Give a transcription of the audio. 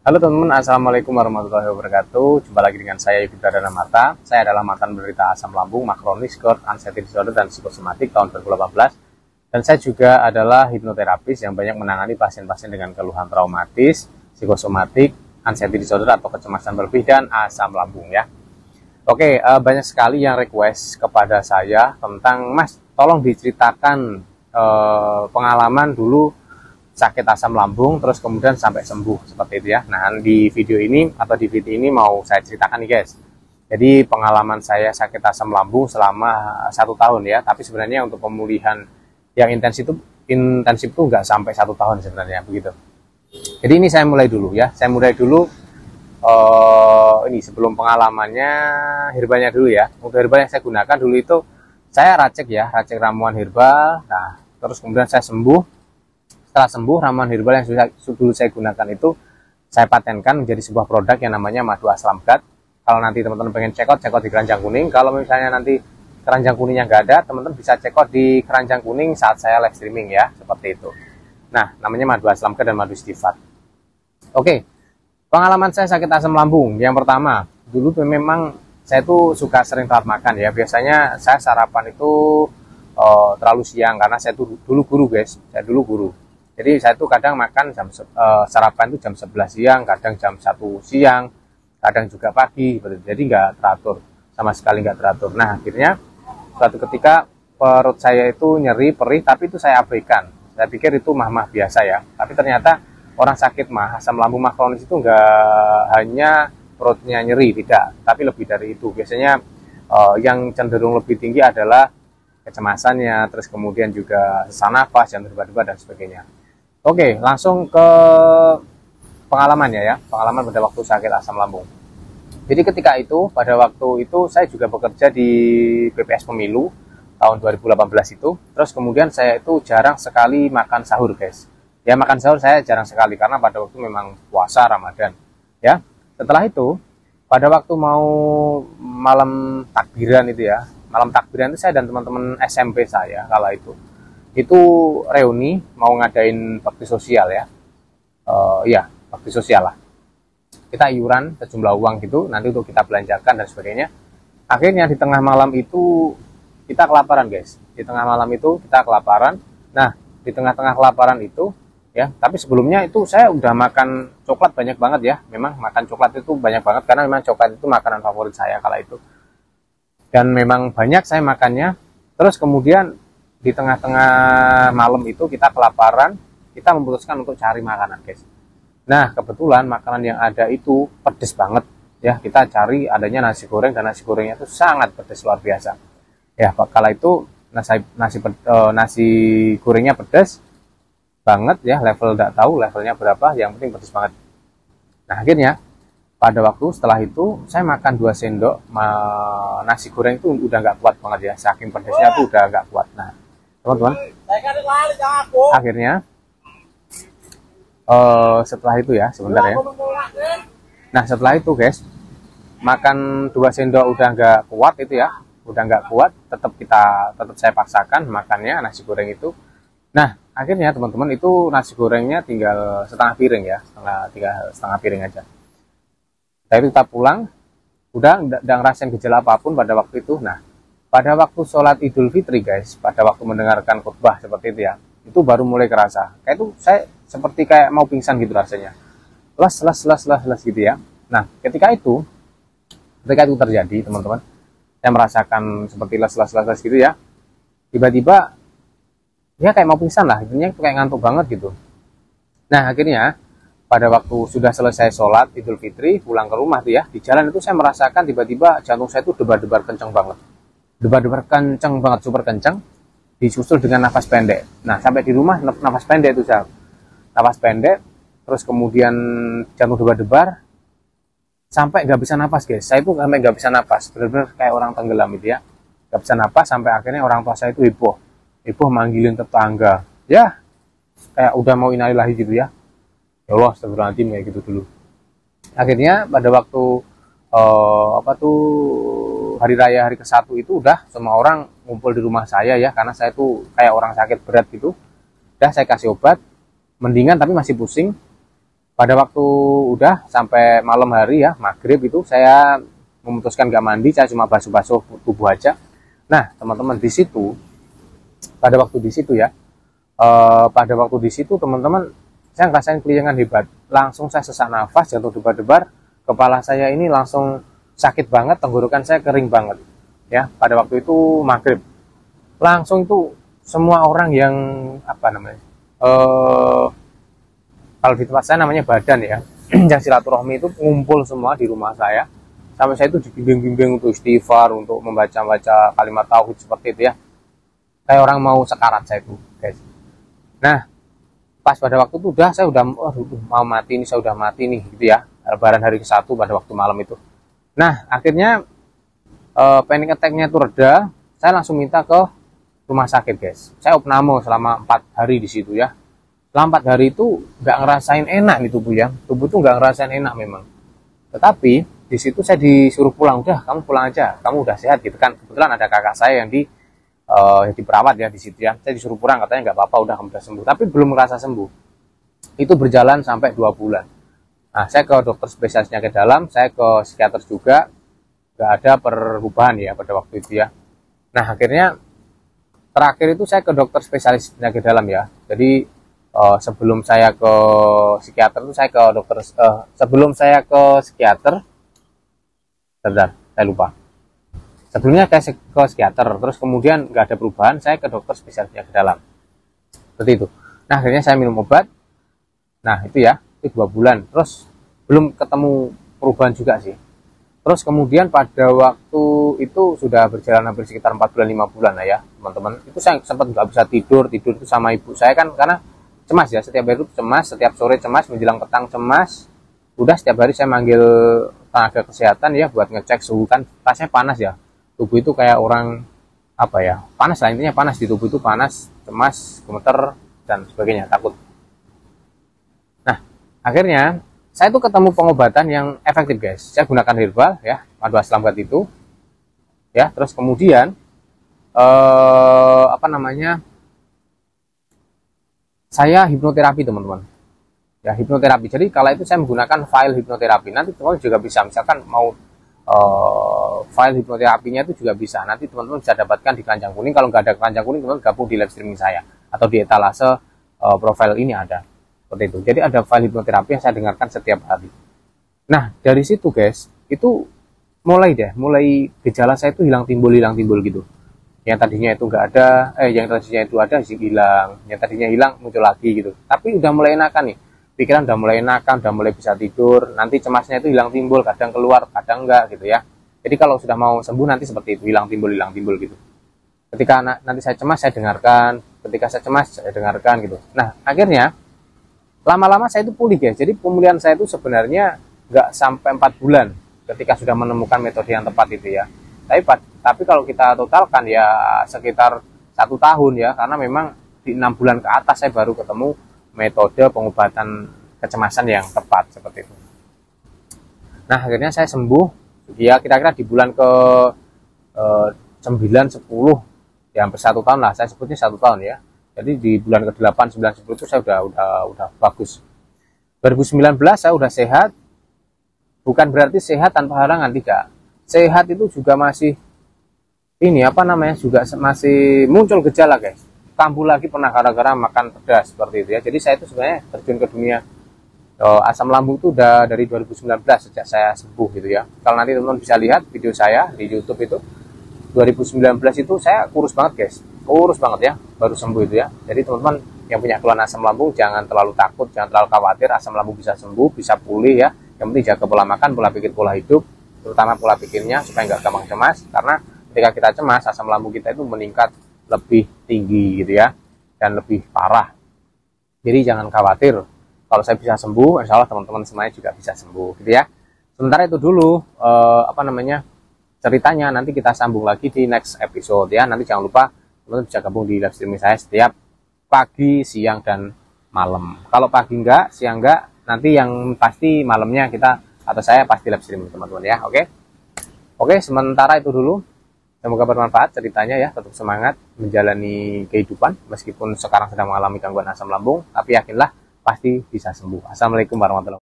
Halo teman-teman, Assalamualaikum warahmatullahi wabarakatuh. Jumpa lagi dengan saya Ibu Dana Mata. Saya adalah mantan penderita asam lambung, makronis, GERD, anxiety disorder, dan psikosomatik tahun 2018. Dan saya juga adalah hipnoterapis yang banyak menangani pasien-pasien dengan keluhan traumatis, psikosomatik, anxiety disorder atau kecemasan berlebih, dan asam lambung ya. Oke, banyak sekali yang request kepada saya tentang, Mas, tolong diceritakan pengalaman dulu sakit asam lambung terus kemudian sampai sembuh seperti itu ya. Nah, di video ini atau di video ini mau saya ceritakan nih guys. Jadi pengalaman saya sakit asam lambung selama 1 tahun ya. Tapi sebenarnya untuk pemulihan yang intensif itu nggak sampai 1 tahun sebenarnya begitu. Jadi ini saya mulai dulu ya. Saya mulai dulu ini sebelum pengalamannya herbanya dulu ya. Untuk herbal yang saya gunakan dulu itu saya racik ramuan herbal. Nah, terus kemudian saya sembuh. Setelah sembuh, ramuan herbal yang dulu saya gunakan itu saya patenkan menjadi sebuah produk yang namanya madu aslamgat. Kalau nanti teman-teman pengen check out di keranjang kuning. Kalau misalnya nanti keranjang kuningnya nggak ada, teman-teman bisa check out di keranjang kuning saat saya live streaming ya, seperti itu. Nah, namanya madu aslamgat dan madu istifat. Oke, pengalaman saya sakit asam lambung. Yang pertama, dulu memang saya tuh suka sering telat makan ya. Biasanya saya sarapan itu terlalu siang karena saya tuh dulu guru guys. Saya dulu guru. Jadi saya tuh kadang makan sarapan itu jam 11 siang, kadang jam 1 siang, kadang juga pagi. Jadi nggak teratur, sama sekali nggak teratur. Nah, akhirnya suatu ketika perut saya itu nyeri, perih, tapi itu saya abaikan. Saya pikir itu mah biasa ya. Tapi ternyata orang sakit asam lambung kronis itu nggak hanya perutnya nyeri, tidak. Tapi lebih dari itu. Biasanya yang cenderung lebih tinggi adalah kecemasannya, terus kemudian juga sesak nafas, jantung berdebar dan sebagainya. Oke, langsung ke pengalamannya ya, pengalaman pada waktu sakit asam lambung. Jadi ketika itu, pada waktu itu saya juga bekerja di BPS Pemilu tahun 2018 itu. Terus kemudian saya itu jarang sekali makan sahur guys. Ya makan sahur saya jarang sekali karena pada waktu memang puasa Ramadan. Ya, setelah itu pada waktu mau malam takbiran itu ya, malam takbiran itu saya dan teman-teman SMP saya kala itu reuni mau ngadain bakti sosial ya, bakti sosial lah, kita iuran sejumlah uang gitu nanti untuk kita belanjakan dan sebagainya. Akhirnya di tengah malam itu kita kelaparan guys, di tengah malam itu kita kelaparan. Nah, di tengah-tengah kelaparan itu ya, tapi sebelumnya itu saya udah makan coklat banyak banget ya. Memang makan coklat itu banyak banget karena memang coklat itu makanan favorit saya kala itu, dan memang banyak saya makannya. Terus kemudian di tengah-tengah malam itu kita kelaparan, kita memutuskan untuk cari makanan guys. Nah, kebetulan makanan yang ada itu pedes banget ya. Kita cari adanya nasi goreng, dan nasi gorengnya itu sangat pedes luar biasa ya. Kala itu nasi gorengnya pedes banget ya, level tidak tahu levelnya berapa, yang penting pedes banget. Nah, akhirnya pada waktu setelah itu saya makan 2 sendok nasi goreng itu udah nggak kuat banget ya, saking pedesnya tuh udah nggak kuat. Nah teman-teman, akhirnya setelah itu ya, sebentar ya. Nah, setelah itu guys, makan 2 sendok udah nggak kuat itu ya, udah nggak kuat, tetap saya paksakan makannya nasi goreng itu. Nah, akhirnya teman-teman itu nasi gorengnya tinggal setengah piring ya, setengah piring aja. Dari kita pulang, udah nggak ngerasain gejala apapun pada waktu itu. Nah, pada waktu sholat Idul Fitri guys, pada waktu mendengarkan khutbah seperti itu ya, itu baru mulai kerasa. Kayak itu saya seperti kayak mau pingsan gitu rasanya. Les gitu ya. Nah, ketika itu terjadi teman-teman, saya merasakan seperti les gitu ya. Tiba-tiba ya kayak mau pingsan lah, intinya kayak ngantuk banget gitu. Nah, akhirnya pada waktu sudah selesai sholat Idul Fitri, pulang ke rumah tuh ya, di jalan itu saya merasakan tiba-tiba jantung saya tuh debar-debar kenceng banget. Debar-debar kenceng banget, super kenceng, disusul dengan nafas pendek. Nah, sampai di rumah nafas pendek itu saya. Nafas pendek, terus kemudian jantung debar-debar, sampai nggak bisa nafas guys. Saya itu sampai nggak bisa nafas, benar-benar kayak orang tenggelam itu ya. Nggak bisa nafas, sampai akhirnya orang tua saya itu heboh manggilin tetangga. Ya, kayak udah mau innalillahi gitu ya. Ya Allah, astagfirullahaladzim kayak gitu dulu. Akhirnya pada waktu hari raya hari ke-1 itu udah semua orang ngumpul di rumah saya ya, karena saya tuh kayak orang sakit berat gitu. Udah saya kasih obat, mendingan tapi masih pusing. pada waktu udah sampai malam hari ya, maghrib itu saya memutuskan gak mandi, saya cuma basuh-basuh tubuh aja. Nah teman-teman, di situ pada waktu di situ ya, pada waktu di situ teman-teman, saya ngerasain keliengan hebat. Langsung saya sesak nafas, jatuh debar-debar, kepala saya ini langsung sakit banget, tenggorokan saya kering banget ya. Pada waktu itu maghrib, langsung itu semua orang yang apa namanya, kalau di tempat saya namanya badan ya, yang silaturahmi itu ngumpul semua di rumah saya. Sampai saya itu dibimbing-bimbing untuk istighfar, untuk membaca-baca kalimat tauhid seperti itu ya. Kayak orang mau sekarat saya itu, guys. Nah, pas pada waktu itu saya udah mau mati ini, saya udah mati nih gitu ya. Lebaran hari ke-1 pada waktu malam itu. Nah, akhirnya panic attack-nya itu reda, saya langsung minta ke rumah sakit, guys. Saya opname selama 4 hari di situ ya. Selama 4 hari itu nggak ngerasain enak nih tubuh ya. Tubuh itu nggak ngerasain enak memang. Tetapi di situ saya disuruh pulang, udah kamu pulang aja, kamu udah sehat gitu kan. Kebetulan ada kakak saya yang diperawat ya di situ ya. Saya disuruh pulang, katanya nggak apa-apa, udah kamu udah sembuh. Tapi belum merasa sembuh. Itu berjalan sampai 2 bulan. Nah, saya ke dokter spesialis penyakit dalam, saya ke psikiater juga, nggak ada perubahan ya pada waktu itu ya. Nah, akhirnya terakhir itu saya ke dokter spesialis penyakit dalam ya. Jadi sebelum saya ke psikiater itu saya ke dokter, sebelum saya ke psikiater, sebentar, saya lupa. Sebelumnya saya ke psikiater, terus kemudian nggak ada perubahan, saya ke dokter spesialis penyakit dalam. Seperti itu. Nah, akhirnya saya minum obat. Nah, itu ya, itu 2 bulan. Terus belum ketemu perubahan juga sih. Terus kemudian pada waktu itu sudah berjalan hampir sekitar 4 bulan, 5 bulan lah ya, teman-teman. Itu saya sempat nggak bisa tidur itu sama ibu saya kan, karena cemas ya, setiap hari itu cemas, setiap sore cemas, menjelang petang cemas. Udah setiap hari saya manggil tenaga kesehatan ya buat ngecek suhu, kan tasnya panas ya. Tubuh itu kayak orang apa ya, panas lah, intinya panas di tubuh itu, panas, cemas, gemeter dan sebagainya, takut. Nah, akhirnya saya tuh ketemu pengobatan yang efektif, guys. Saya gunakan herbal ya, madu aslambat itu ya. Terus kemudian apa namanya, saya hipnoterapi, teman-teman ya, hipnoterapi. Jadi kala itu saya menggunakan file hipnoterapi. Nanti teman-teman juga bisa, misalkan mau file hipnoterapinya itu juga bisa, nanti teman-teman bisa dapatkan di Keranjang Kuning. Kalau nggak ada Keranjang Kuning, teman-teman gabung di live streaming saya atau di etalase profile ini ada seperti itu. Jadi ada file hipnoterapi yang saya dengarkan setiap hari. Nah, dari situ guys, itu mulai gejala saya itu hilang timbul gitu. Yang tadinya itu nggak ada, yang tadinya itu ada hilang, yang tadinya hilang muncul lagi gitu. Tapi udah mulai enakan nih, pikiran udah mulai enakan, udah mulai bisa tidur. Nanti cemasnya itu hilang timbul, kadang keluar, kadang enggak gitu ya. Jadi kalau sudah mau sembuh nanti seperti itu, hilang timbul gitu. Ketika nanti saya cemas, saya dengarkan. Ketika saya cemas, saya dengarkan gitu. Nah, akhirnya lama-lama saya itu pulih guys. Jadi pemulihan saya itu sebenarnya nggak sampai 4 bulan ketika sudah menemukan metode yang tepat itu ya. Tapi kalau kita totalkan ya sekitar 1 tahun ya, karena memang di 6 bulan ke atas saya baru ketemu metode pengobatan kecemasan yang tepat seperti itu. Nah, akhirnya saya sembuh ya, kira-kira di bulan ke 9, 10 ya, hampir 1 tahun lah, saya sebutnya 1 tahun ya. Jadi di bulan ke 8, 9, 10 itu saya udah bagus. 2019 saya udah sehat. Bukan berarti sehat tanpa halangan, tidak. Sehat itu juga masih ini apa namanya, juga masih muncul gejala guys. Kambuh lagi pernah gara-gara makan pedas seperti itu ya. Jadi saya itu sebenarnya terjun ke dunia asam lambung itu udah dari 2019 sejak saya sembuh gitu ya. Kalau nanti teman-teman bisa lihat video saya di YouTube itu 2019 itu saya kurus banget guys, kurus banget ya, baru sembuh itu ya. Jadi teman-teman yang punya keluhan asam lambung jangan terlalu takut, jangan terlalu khawatir, asam lambung bisa sembuh, bisa pulih ya. Yang penting jaga pola makan, pola pikir, pola hidup, terutama pola pikirnya supaya nggak gampang cemas, karena ketika kita cemas asam lambung kita itu meningkat lebih tinggi gitu ya, dan lebih parah. Jadi jangan khawatir, kalau saya bisa sembuh, insya Allah teman-teman semuanya juga bisa sembuh gitu ya. Sementara itu dulu apa namanya, ceritanya nanti kita sambung lagi di next episode ya. Nanti jangan lupa teman-teman bisa gabung di live streaming saya setiap pagi, siang, dan malam. Kalau pagi enggak, siang enggak, nanti yang pasti malamnya kita atau saya pasti live streaming teman-teman ya. Oke, sementara itu dulu. Semoga bermanfaat ceritanya ya. Tetap semangat menjalani kehidupan meskipun sekarang sedang mengalami gangguan asam lambung, tapi yakinlah pasti bisa sembuh. Assalamualaikum warahmatullahi wabarakatuh.